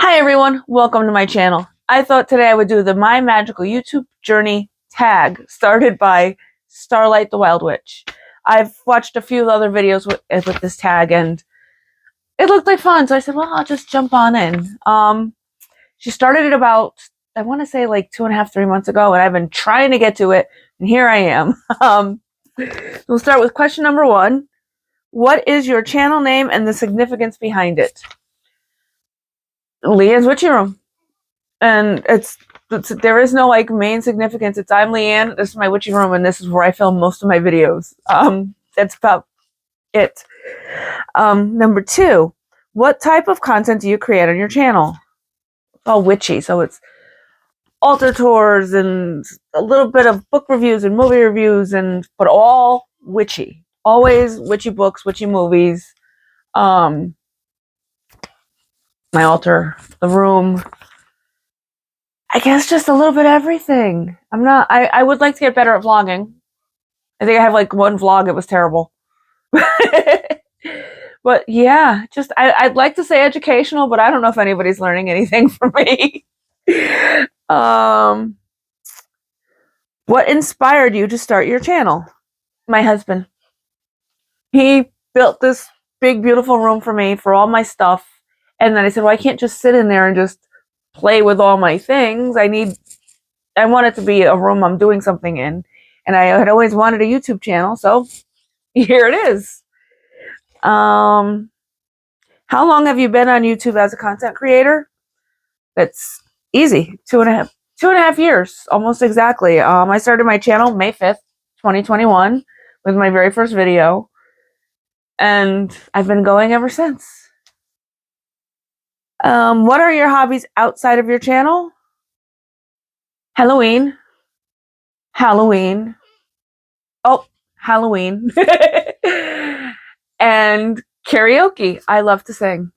Hi everyone, welcome to my channel. I thought today I would do the My Magical YouTube Journey tag started by Starlight the Wild Witch. I've watched a few other videos with this tag and it looked like fun, so I said, well, I'll just jump on in. She started it about, I want to say like 2.5, 3 months ago, and I've been trying to get to it, and here I am. We'll start with question number 1. What is your channel name and the significance behind it? Leanne's Witchy Room. And there is no like main significance. It's I'm Leanne, this is my witchy room, and this is where I film most of my videos. That's about it. Number 2, what type of content do you create on your channel? It's all witchy, so it's altar tours and a little bit of book reviews and movie reviews, but all witchy. Always witchy books, witchy movies. My altar, the room. I guess just a little bit of everything. I would like to get better at vlogging. I think I have like one vlog, it was terrible. But yeah, I'd like to say educational, but I don't know if anybody's learning anything from me. What inspired you to start your channel? My husband. He built this big, beautiful room for me for all my stuff. And then I said, well, I can't just sit in there and just play with all my things. I want it to be a room I'm doing something in. And I had always wanted a YouTube channel, so here it is. How long have you been on YouTube as a content creator? That's easy. 2.5 years, almost exactly. I started my channel May 5th, 2021 with my very first video. And I've been going ever since. What are your hobbies outside of your channel? Halloween. Oh, Halloween. And karaoke. I love to sing.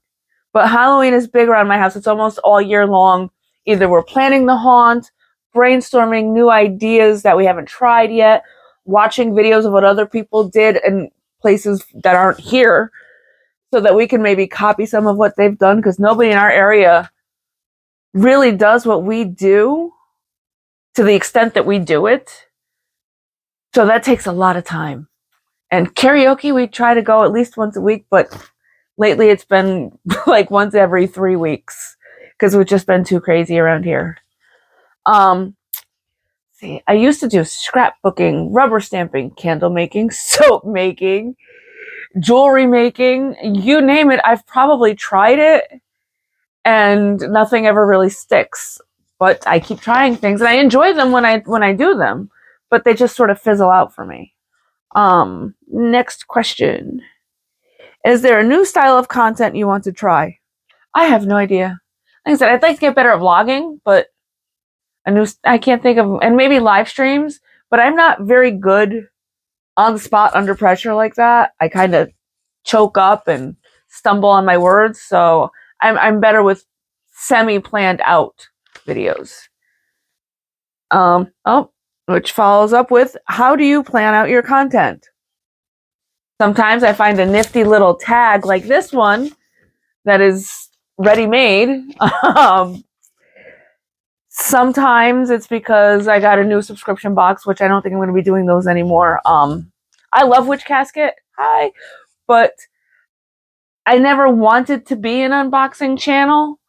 But Halloween is big around my house. It's almost all year long. Either we're planning the haunt, brainstorming new ideas that we haven't tried yet, watching videos of what other people did in places that aren't here so that we can maybe copy some of what they've done, because nobody in our area really does what we do to the extent that we do it. So that takes a lot of time. And karaoke, we try to go at least once a week, but lately it's been like once every 3 weeks because we've just been too crazy around here. See, I used to do scrapbooking, rubber stamping, candle making, soap making, jewelry making, you name it. I've probably tried it and nothing ever really sticks, but I keep trying things and I enjoy them when I do them, but they just sort of fizzle out for me. Next question. Is there a new style of content you want to try? I have no idea. Like I said, I'd like to get better at vlogging, but I can't think of, and maybe live streams, but I'm not very good on the spot under pressure like that. I kind of choke up and stumble on my words, so I'm better with semi-planned out videos. Which follows up with, how do you plan out your content? Sometimes I find a nifty little tag like this one that is ready-made. Sometimes it's because I got a new subscription box, which I don't think I'm going to be doing those anymore. I love Witch Casket. Hi. But I never wanted to be an unboxing channel.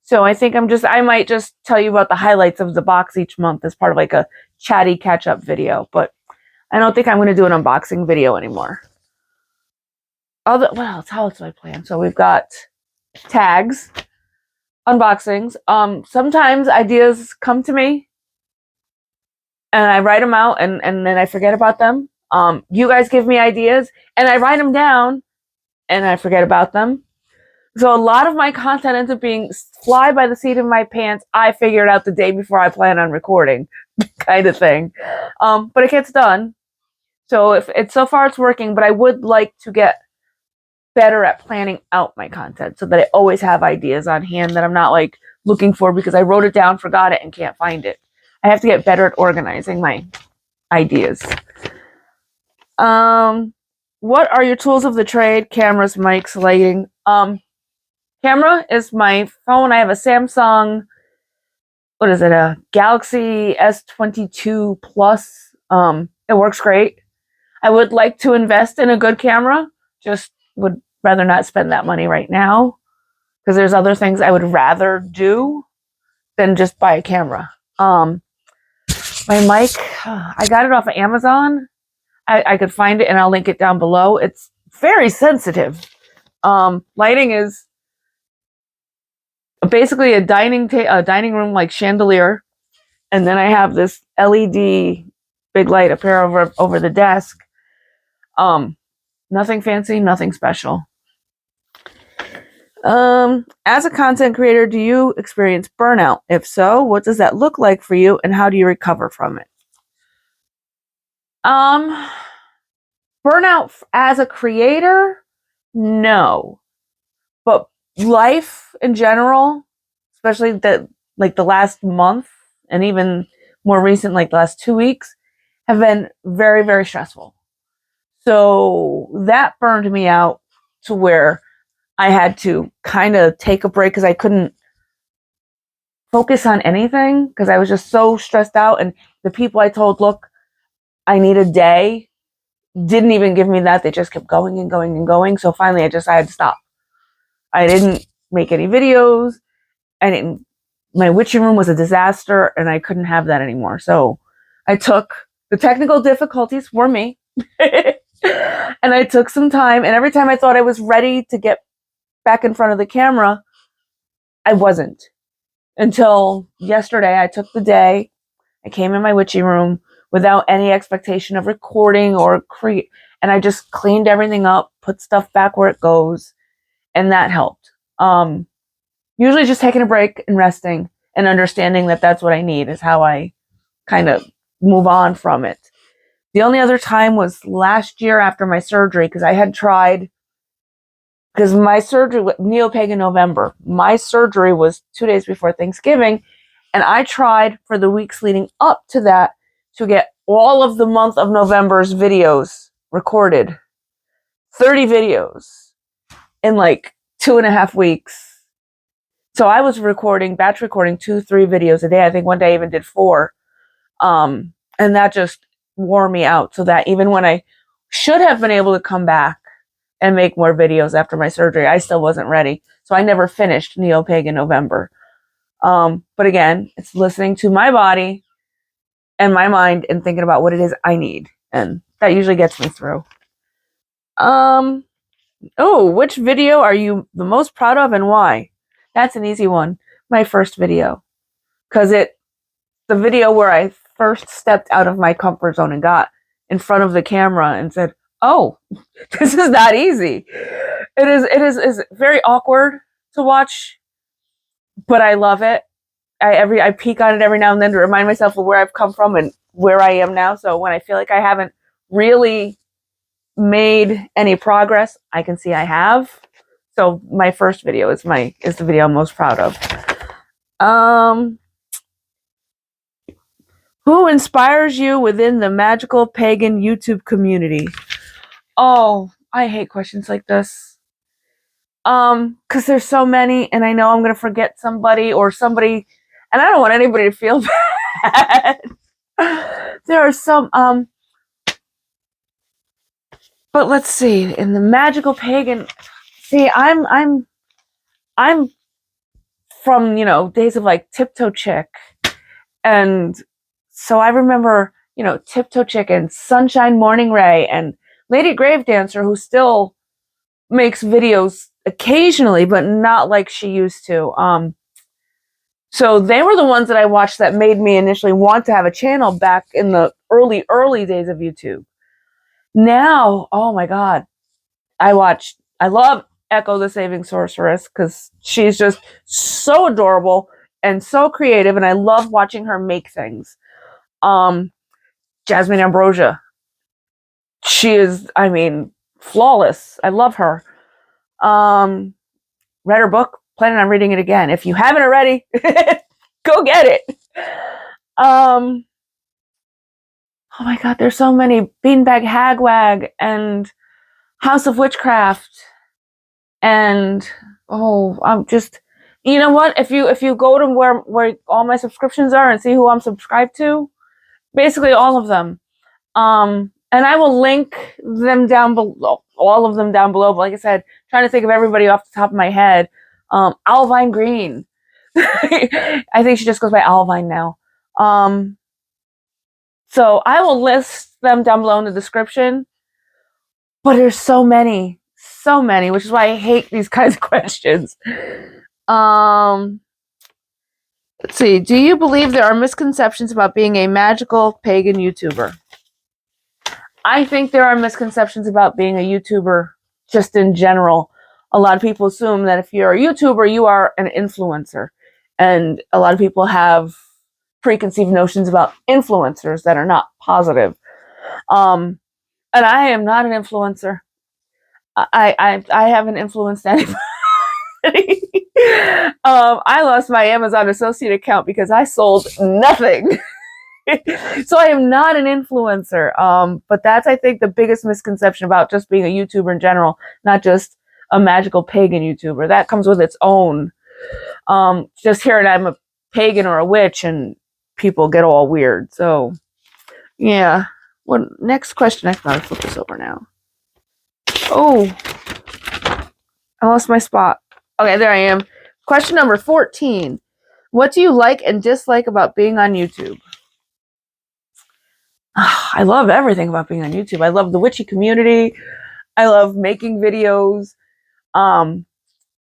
So I think I might just tell you about the highlights of the box each month as part of like a chatty catch-up video. But I don't think I'm going to do an unboxing video anymore. What else? How else do I plan? So we've got tags, unboxings. Sometimes ideas come to me and I write them out and then I forget about them. You guys give me ideas and I write them down and I forget about them. So a lot of my content ends up being fly by the seat of my pants. I figure it out the day before I plan on recording kind of thing. But it gets done. So so far it's working, but I would like to get better at planning out my content so that I always have ideas on hand that I'm not like looking for because I wrote it down, forgot it, and can't find it. I have to get better at organizing my ideas. What are your tools of the trade? Cameras, mics, lighting. Camera is my phone. I have a Samsung, what is it, a Galaxy S22 Plus. It works great. I would like to invest in a good camera, just would rather not spend that money right now because there's other things I would rather do than just buy a camera. My mic, I got it off of Amazon. I could find it and I'll link it down below. It's very sensitive. Lighting is basically a dining room like chandelier, and then I have this LED big light up here over the desk. Nothing fancy, nothing special. As a content creator, do you experience burnout? If so, what does that look like for you, and how do you recover from it? Burnout as a creator, no, but life in general, especially the last month and even more recent, like the last 2 weeks, have been very, very stressful. So that burned me out to where I had to kind of take a break because I couldn't focus on anything because I was just so stressed out. And the people I told, look, I need a day, didn't even give me that. They just kept going and going and going. So finally I had to stop. I didn't make any videos. My witching room was a disaster and I couldn't have that anymore. So I took the technical difficulties were me and I took some time, and every time I thought I was ready to get back in front of the camera, I wasn't. Until yesterday, I took the day, I came in my witchy room without any expectation of recording or create, and I just cleaned everything up, put stuff back where it goes, and that helped. Usually just taking a break and resting and understanding that that's what I need is how I kind of move on from it. The only other time was last year after my surgery, because I had tried, because my surgery, Neo-Pagan November, my surgery was 2 days before Thanksgiving, and I tried for the weeks leading up to that to get all of the month of November's videos recorded. 30 videos in like 2.5 weeks. So I was batch recording 2-3 videos a day. I think one day I even did 4. And that just wore me out, so that even when I should have been able to come back and make more videos after my surgery, I still wasn't ready. So I never finished Neo-Pagan November. But again, it's listening to my body and my mind and thinking about what it is I need. And that usually gets me through. Which video are you the most proud of and why? That's an easy one. My first video. Because the video where I first stepped out of my comfort zone and got in front of the camera and said, oh, this is not easy. It is very awkward to watch, but I love it. I peek on it every now and then to remind myself of where I've come from and where I am now. So when I feel like I haven't really made any progress, I can see I have. So my first video is the video I'm most proud of. Who inspires you within the magical pagan YouTube community? Oh, I hate questions like this. Because there's so many, and I know I'm gonna forget somebody, and I don't want anybody to feel bad. There are some, but let's see. In the magical pagan, see, I'm from days of like Tiptoe Chick, and so I remember Tiptoe Chick and Sunshine Morning Ray and Lady Grave Dancer, who still makes videos occasionally, but not like she used to. So they were the ones that I watched that made me initially want to have a channel back in the early days of YouTube. Now, oh my God, I love Echo the Saving Sorceress because she's just so adorable and so creative, and I love watching her make things. Jasmine Ambrosia, she is, flawless. I love her. Read her book, planning on reading it again. If you haven't already, go get it. Oh my God, there's so many. Beanbag Hagwag and House of Witchcraft and Oh, I'm just, you know what? If you go to where all my subscriptions are and see who I'm subscribed to, basically all of them. And I will link them down below, all of them down below. But like I said, trying to think of everybody off the top of my head. Alvine Green. I think she just goes by Alvine now. So I will list them down below in the description. But there's so many, which is why I hate these kinds of questions. Let's see. Do you believe there are misconceptions about being a magical pagan YouTuber? I think there are misconceptions about being a YouTuber just in general. A lot of people assume that if you're a YouTuber, you are an influencer. And a lot of people have preconceived notions about influencers that are not positive. And I am not an influencer. I haven't influenced anybody. I lost my Amazon associate account because I sold nothing. So I am not an influencer. But that's, I think, the biggest misconception about just being a YouTuber in general, not just a magical pagan YouTuber. That comes with its own. Just hearing I'm a pagan or a witch and people get all weird. So, yeah. Well, next question. I gotta flip this over now. Oh, I lost my spot. Okay, there I am. Question number 14. What do you like and dislike about being on YouTube? I love everything about being on YouTube. I love the witchy community. I love making videos.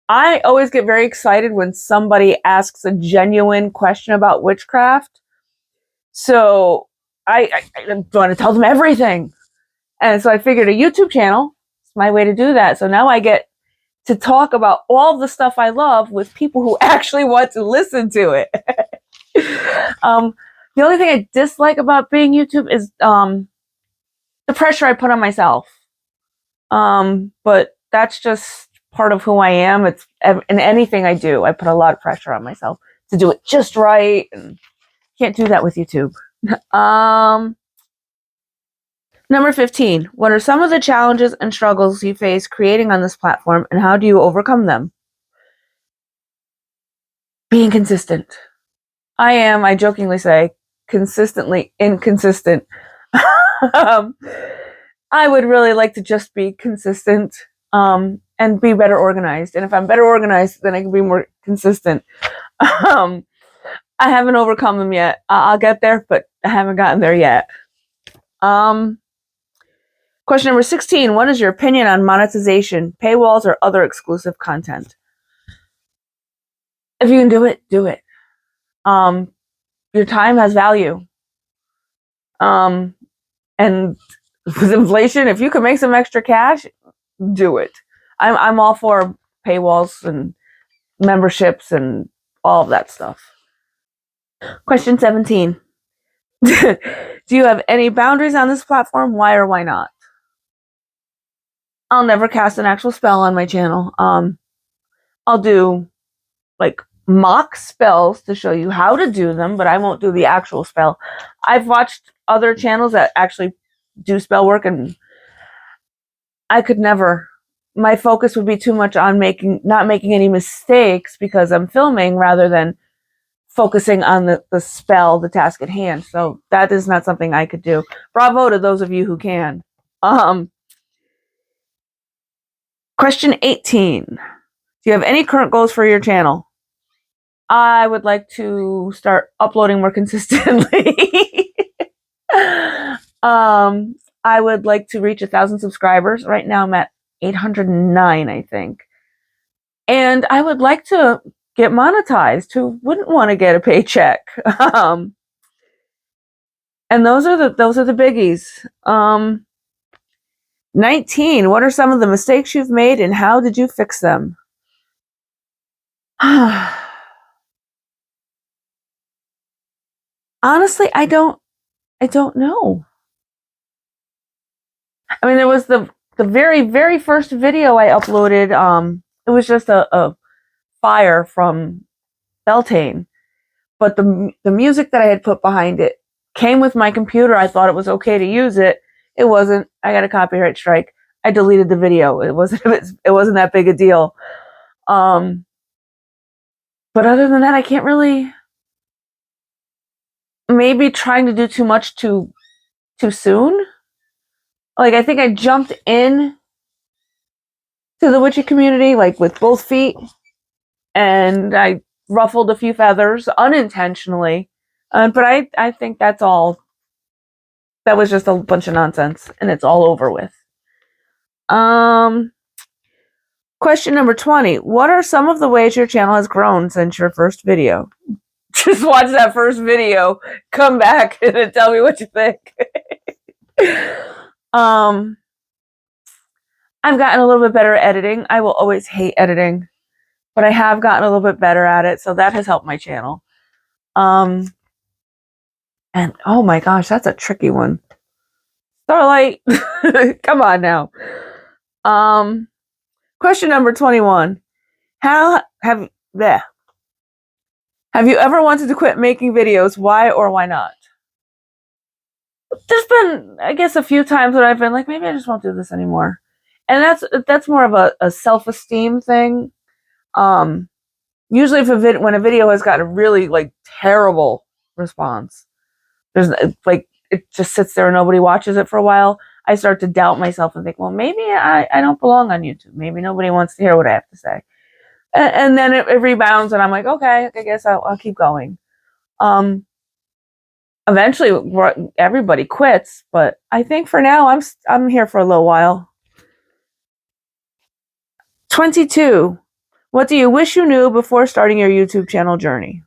I always get very excited when somebody asks a genuine question about witchcraft. So I want to tell them everything. And so I figured a YouTube channel is my way to do that. So now I get to talk about all the stuff I love with people who actually want to listen to it. The only thing I dislike about being YouTube is the pressure I put on myself. But that's just part of who I am. It's in anything I do, I put a lot of pressure on myself to do it just right, and can't do that with YouTube. Number 15. What are some of the challenges and struggles you face creating on this platform, and how do you overcome them? Being consistent. I jokingly say, consistently inconsistent. I would really like to just be consistent and be better organized. And if I'm better organized, then I can be more consistent. I haven't overcome them yet. I'll get there, but I haven't gotten there yet. Question number 16. What is your opinion on monetization, paywalls, or other exclusive content? If you can do it, do it. Your time has value. And with inflation, if you can make some extra cash, do it. I'm all for paywalls and memberships and all of that stuff. Question 17. Do you have any boundaries on this platform? Why or why not? I'll never cast an actual spell on my channel. I'll do like mock spells to show you how to do them, but I won't do the actual spell. I've watched other channels that actually do spell work, and I could never. My focus would be too much on not making any mistakes because I'm filming, rather than focusing on the spell, the task at hand. So that is not something I could do. Bravo to those of you who can. Question 18. Do you have any current goals for your channel? I would like to start uploading more consistently. I would like to reach 1,000 subscribers. Right now I'm at 809, I think. And I would like to get monetized. Who wouldn't want to get a paycheck? And those are the biggies. 19. What are some of the mistakes you've made, and how did you fix them? Honestly, I don't know. I mean, there was the very, very first video I uploaded. It was just a fire from Beltane, but the music that I had put behind it came with my computer. I thought it was okay to use it. It wasn't. I got a copyright strike. I deleted the video. It wasn't that big a deal. But other than that, I can't really. Maybe trying to do too much too soon. Like, I think I jumped in to the witchy community like with both feet, and I ruffled a few feathers unintentionally. But I think that's all. That was just a bunch of nonsense, and it's all over with. Question number 20. What are some of the ways your channel has grown since your first video? Just watch that first video, come back, and then tell me what you think. I've gotten a little bit better at editing. I will always hate editing, but I have gotten a little bit better at it, so that has helped my channel. And oh my gosh, that's a tricky one. Starlight, come on now. Question number 21. Have you ever wanted to quit making videos? Why or why not? There's been, I guess, a few times that I've been like, maybe I just won't do this anymore. And that's more of a self-esteem thing. Usually when a video has got a really like terrible response, there's like, it just sits there and nobody watches it for a while, I start to doubt myself and think, well, maybe I don't belong on YouTube. Maybe nobody wants to hear what I have to say. And then it rebounds and I'm like, okay, I guess I'll keep going. Eventually everybody quits, but I think for now I'm here for a little while. 22. What do you wish you knew before starting your YouTube channel journey?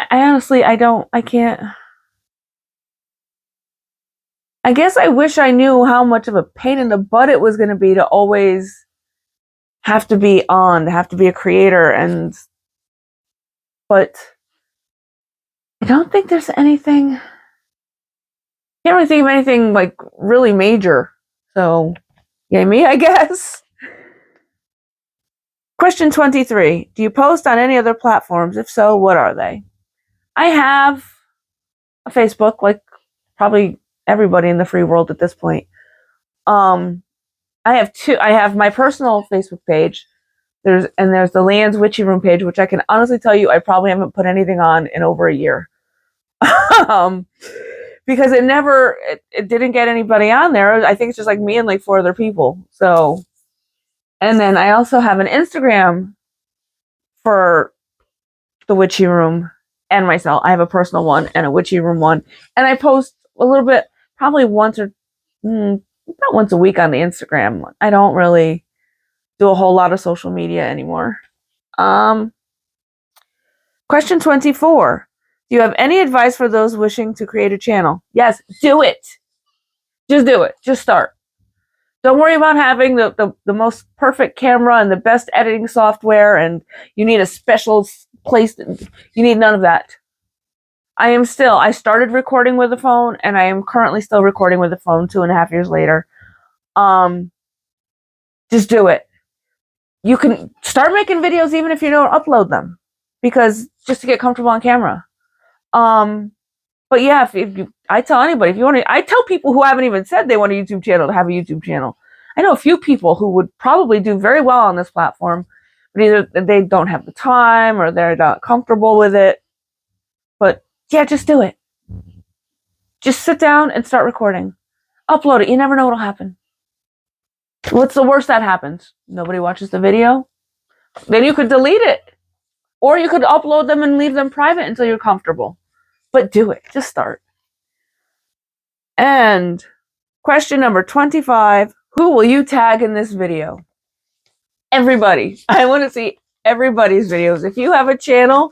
I honestly, I can't. I guess I wish I knew how much of a pain in the butt it was going to be to always have to be on, to have to be a creator, but I don't think there's anything. Can't really think of anything like really major. So, yay me, I guess. Question 23. Do you post on any other platforms? If so, what are they? I have a Facebook, like probably everybody in the free world at this point. I have two. I have my personal Facebook page. There's the Land's Witchy Room page, which I can honestly tell you I probably haven't put anything on in over a year. Because it didn't get anybody on there. I think it's just like me and like 4 other people. So, and then I also have an Instagram for the Witchy Room and myself. I have a personal one and a Witchy Room one, and I post a little bit, probably once or about once a week on the Instagram. I don't really do a whole lot of social media anymore. Question 24. Do you have any advice for those wishing to create a channel? Yes, do it. Just do it. Just start. Don't worry about having the most perfect camera and the best editing software and you need a special place. You need none of that. I started recording with a phone and I am currently still recording with a phone 2.5 years later. Just do it. You can start making videos even if you don't upload them, because just to get comfortable on camera. But yeah, I tell anybody, if you want to, I tell people who haven't even said they want a YouTube channel to have a YouTube channel. I know a few people who would probably do very well on this platform, but either they don't have the time or they're not comfortable with it. But yeah, just do it. Just sit down and start recording. Upload it. You never know what'll happen. What's the worst that happens? Nobody watches the video? Then you could delete it. Or you could upload them and leave them private until you're comfortable. But do it. Just start. And question number 25. Who will you tag in this video? Everybody. I want to see everybody's videos. If you have a channel,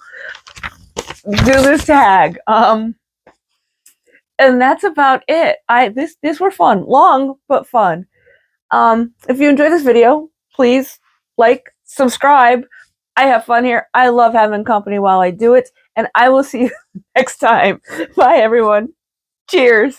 do this tag. And that's about it. These were fun. Long, but fun. If you enjoyed this video, please like, subscribe. I have fun here. I love having company while I do it. And I will see you next time. Bye, everyone. Cheers.